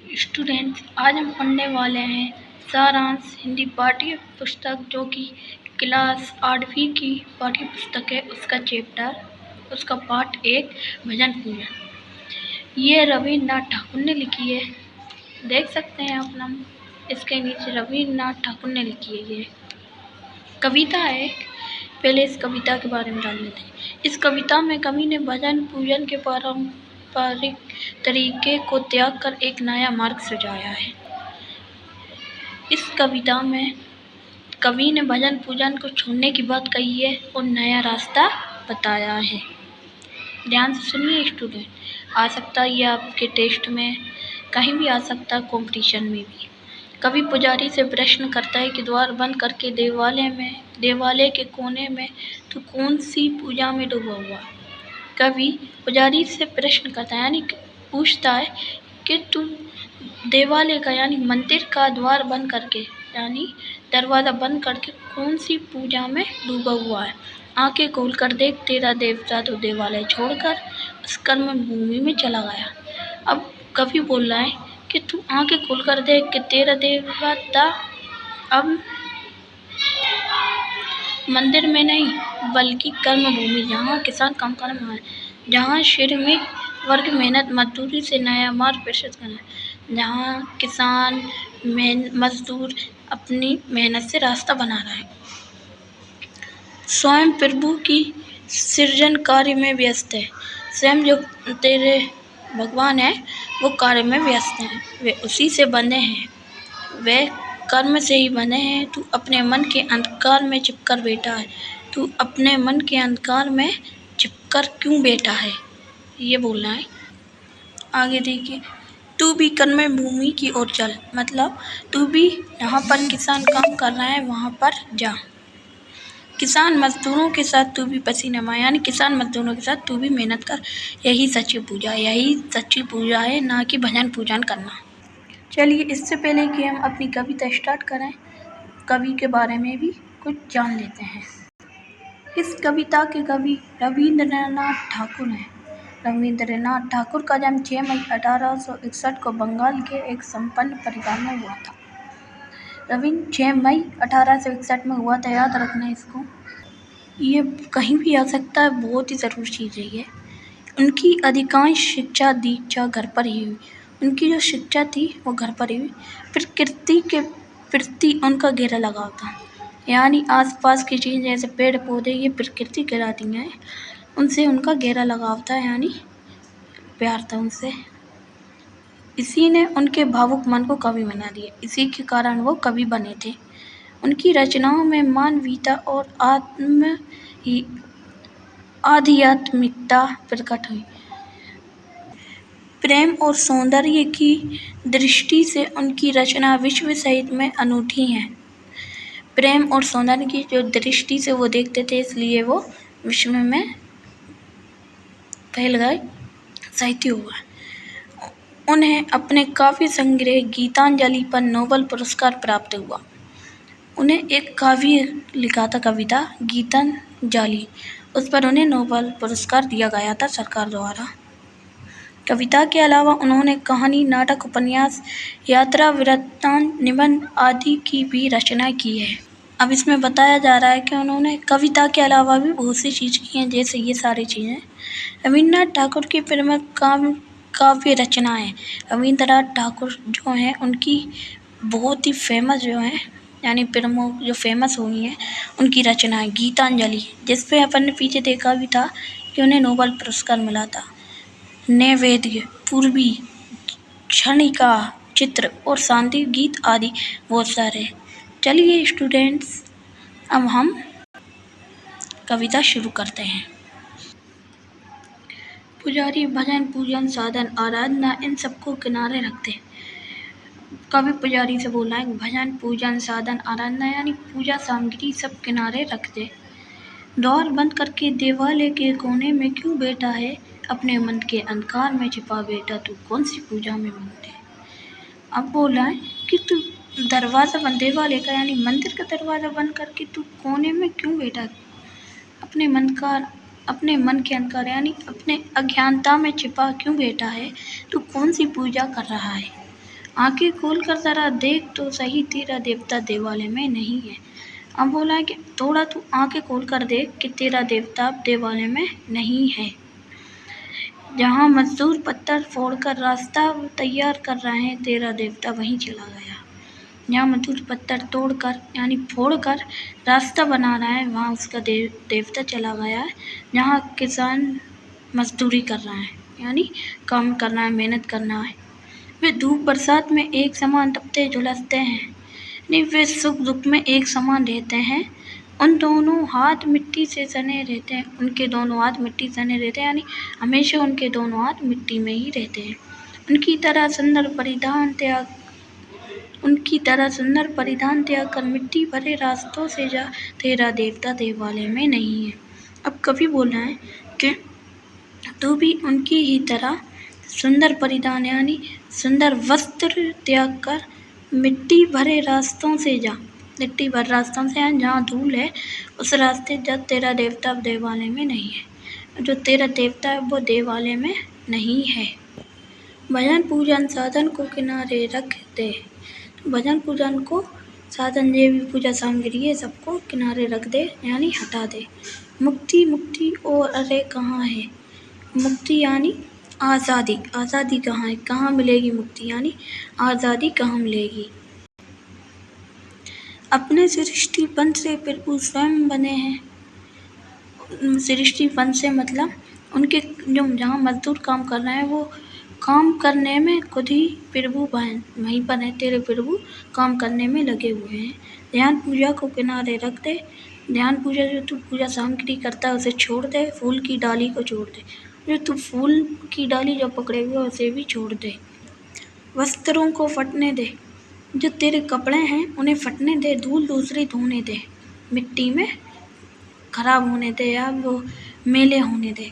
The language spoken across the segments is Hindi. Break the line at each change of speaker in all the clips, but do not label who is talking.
स्टूडेंट्स, आज हम पढ़ने वाले हैं सारांश हिंदी पाठ्य पुस्तक, जो कि क्लास 8वीं की पाठ्य पुस्तक है। उसका पाठ 1 भजन पूजन। ये रविन्द्रनाथ ठाकुर ने लिखी है। देख सकते हैं आप नाम इसके नीचे रविन्द्रनाथ ठाकुर ने लिखी है। ये कविता है। पहले इस कविता के बारे में जान लेते हैं। इस कविता में कवि ने भजन पूजन के पारंपरिक तरीके को त्याग कर एक नया मार्ग सजाया है। इस कविता में कवि ने भजन पूजन को छोड़ने की बात कही है और नया रास्ता बताया है। ध्यान से सुनिए स्टूडेंट। आ सकता है ये आपके टेस्ट में, कहीं भी आ सकता है, कंपटीशन में भी। कवि पुजारी से प्रश्न करता है कि द्वार बंद करके देवालय के कोने में तू कौन सी पूजा में डूबा हुआ। कवि पुजारी से प्रश्न करता है, यानी पूछता है कि तू देवालय का यानी मंदिर का द्वार बंद करके यानी दरवाज़ा बंद करके कौन सी पूजा में डूबा हुआ है। आंखें खोल कर देख, तेरा देवता तो देवालय छोड़कर उस कर्म भूमि में चला गया। अब कवि बोल रहा है कि तू आंखें खोल कर देख कि तेरा देवता अब मंदिर में नहीं बल्कि कर्म भूमि, जहाँ किसान काम कर रहा है, जहाँ श्रमिक वर्ग मेहनत मजदूरी से नया मार्ग प्रशस्त कर रहा है, जहाँ किसान मजदूर अपनी मेहनत से रास्ता बना रहा है। स्वयं प्रभु की सृजन कार्य में व्यस्त है। स्वयं जो तेरे भगवान है वो कार्य में व्यस्त हैं। वे उसी से बंधे हैं, वे कर्म से ही बने हैं। तू अपने मन के अंधकार में चिपकर बैठा है। तू अपने मन के अंधकार में चिपकर क्यों बैठा है, ये बोलना है। आगे देखिए, तू भी कर्म भूमि की ओर चल, मतलब तू भी यहाँ पर किसान काम कर रहा है वहाँ पर जा। किसान मजदूरों के साथ तू भी पसीना मार, यानी किसान मजदूरों के साथ तू भी मेहनत कर। यही सच्ची पूजा है, ना कि भजन पूजन करना। चलिए, इससे पहले कि हम अपनी कविता स्टार्ट करें, कवि के बारे में भी कुछ जान लेते हैं। इस कविता के कवि रविन्द्रनाथ ठाकुर हैं। रविन्द्रनाथ ठाकुर का जन्म 6 मई 1861 को बंगाल के एक संपन्न परिवार में हुआ था। 6 मई 1861 में हुआ था, याद रखना इसको। ये कहीं भी आ सकता है, बहुत ही ज़रूरी चीज़ है ये। उनकी अधिकांश शिक्षा दीक्षा घर पर ही हुई। उनकी जो शिक्षा थी वो घर पर ही हुई। प्रकृति के प्रति उनका गहरा लगाव था, यानी आसपास की चीज़ जैसे पेड़ पौधे, ये प्रकृति कहलाती हैं, उनसे उनका गहरा लगाव था, यानी प्यार था उनसे। इसी ने उनके भावुक मन को कवि बना दिया। इसी के कारण वो कवि बने थे। उनकी रचनाओं में मानवीयता और आध्यात्मिकता प्रकट हुई। प्रेम और सौंदर्य की दृष्टि से उनकी रचना विश्व साहित्य में अनूठी हैं। प्रेम और सौंदर्य की जो दृष्टि से वो देखते थे, इसलिए वो विश्व में फैल गए, साहित्य हुआ। उन्हें अपने काव्य संग्रह गीतांजलि पर नोबेल पुरस्कार प्राप्त हुआ। उन्हें एक काव्य लिखा था, कविता गीतांजलि, उस पर उन्हें नोबेल पुरस्कार दिया गया था सरकार द्वारा। कविता के अलावा उन्होंने कहानी, नाटक, उपन्यास, यात्रा, वृत्तांत, निबंध आदि की भी रचना की है। अब इसमें बताया जा रहा है कि उन्होंने कविता के अलावा भी बहुत सी चीज़ की हैं, जैसे ये सारी चीज़ें। रविन्द्रनाथ ठाकुर की प्रमुख काव्य रचनाएं। रविन्द्रनाथ ठाकुर जो हैं उनकी बहुत ही फेमस जो हैं, यानी प्रमुख जो फेमस हुई हैं उनकी रचनाएं। गीतांजलि, जिसपे अपन ने पीछे देखा भी था कि उन्हें नोबेल पुरस्कार मिला था। नैवेद्य, पूर्वी, क्षणिका, चित्र और शांति गीत आदि बहुत सारे। चलिए स्टूडेंट्स, अब हम कविता शुरू करते हैं। पुजारी भजन पूजन साधन आराधना इन सबको किनारे रखते हैं। कवि पुजारी से बोलना है, भजन पूजन साधन आराधना यानी पूजा सामग्री सब किनारे रख दे। द्वार बंद करके देवालय के कोने में क्यों बैठा है, अपने मन के अंधकार में छिपा बैठा तू कौन सी पूजा में मगन है। अब बोला है कि तू दरवाज़ा बंद, देवालय का यानी मंदिर का दरवाज़ा बंद करके तू कोने में क्यों बैठा, अपने मन के अंधकार यानी अपने अज्ञानता में छिपा क्यों बैठा है, तू कौन सी पूजा कर रहा है। आंखें खोल कर जरा देख तो सही, तेरा देवता देवालय में नहीं है। अब बोला है कि थोड़ा तू आंखें खोल कर देख कि तेरा देवता अब देवालय में नहीं है। जहाँ मजदूर पत्थर फोड़कर रास्ता तैयार कर रहे हैं, तेरा देवता वहीं चला गया। जहाँ मजदूर पत्थर तोड़कर यानी फोड़कर रास्ता बना रहा है, वहाँ उसका देवता चला गया है। जहाँ किसान मजदूरी कर रहा है यानी काम करना है, मेहनत करना है, वे धूप बरसात में एक समान तपते झुलसते हैं। नहीं, वे सुख दुख में एक समान रहते हैं। उन दोनों हाथ मिट्टी से सने रहते हैं, उनके दोनों हाथ मिट्टी सने रहते हैं, यानी हमेशा उनके दोनों हाथ मिट्टी में ही रहते हैं। उनकी तरह सुंदर परिधान त्याग कर मिट्टी भरे रास्तों से जा, तेरा देवता देवालय में नहीं है। अब कवि बोल रहा है कि तू भी उनकी ही तरह सुंदर परिधान यानी सुंदर वस्त्र त्याग कर मिट्टी भरे रास्तों से जा। मिट्टी भर रास्तों से जहाँ धूल है उस रास्ते जा, तेरा देवता अब देवालय में नहीं है। जो तेरा देवता है वो देवालय में नहीं है। भजन पूजन साधन को किनारे रख दे। भजन पूजन को साधन ये भी पूजा सामग्री है, सबको किनारे रख दे यानी हटा दे। मुक्ति मुक्ति और अरे कहाँ है। मुक्ति यानी आज़ादी। आज़ादी कहाँ है, कहाँ मिलेगी मुक्ति यानी आज़ादी कहाँ मिलेगी। अपने सृष्टिपन से प्रभु स्वयं बने हैं। सृष्टिपन से मतलब उनके जो जहाँ मजदूर काम कर रहे हैं वो काम करने में खुद ही प्रभु वहीं पर है। तेरे प्रभु काम करने में लगे हुए हैं। ध्यान पूजा को किनारे रख दे। ध्यान पूजा जो तू पूजा सामग्री करता है उसे छोड़ दे। फूल की डाली को छोड़ दे। जो तू फूल की डाली जो पकड़े हुए उसे भी छोड़ दे। वस्त्रों को फटने दे। जो तेरे कपड़े हैं उन्हें फटने दे, धूल दूसरी धोने दे, मिट्टी में खराब होने दे या वो मेले होने दे।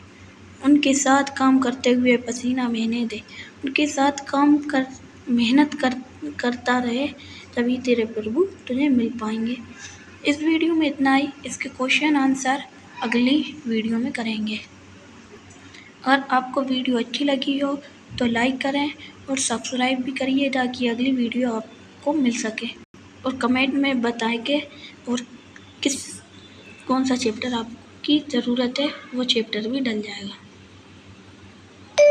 उनके साथ काम करते हुए पसीना बहने दे। उनके साथ काम कर मेहनत करता रहे, तभी तेरे प्रभु तुझे मिल पाएंगे। इस वीडियो में इतना ही। इसके क्वेश्चन आंसर अगली वीडियो में करेंगे। अगर आपको वीडियो अच्छी लगी हो तो लाइक करें और सब्सक्राइब भी करिए ताकि अगली वीडियो आपको मिल सके। और कमेंट में बताएं कि और कौन सा चैप्टर आपकी ज़रूरत है, वो चैप्टर भी डल जाएगा।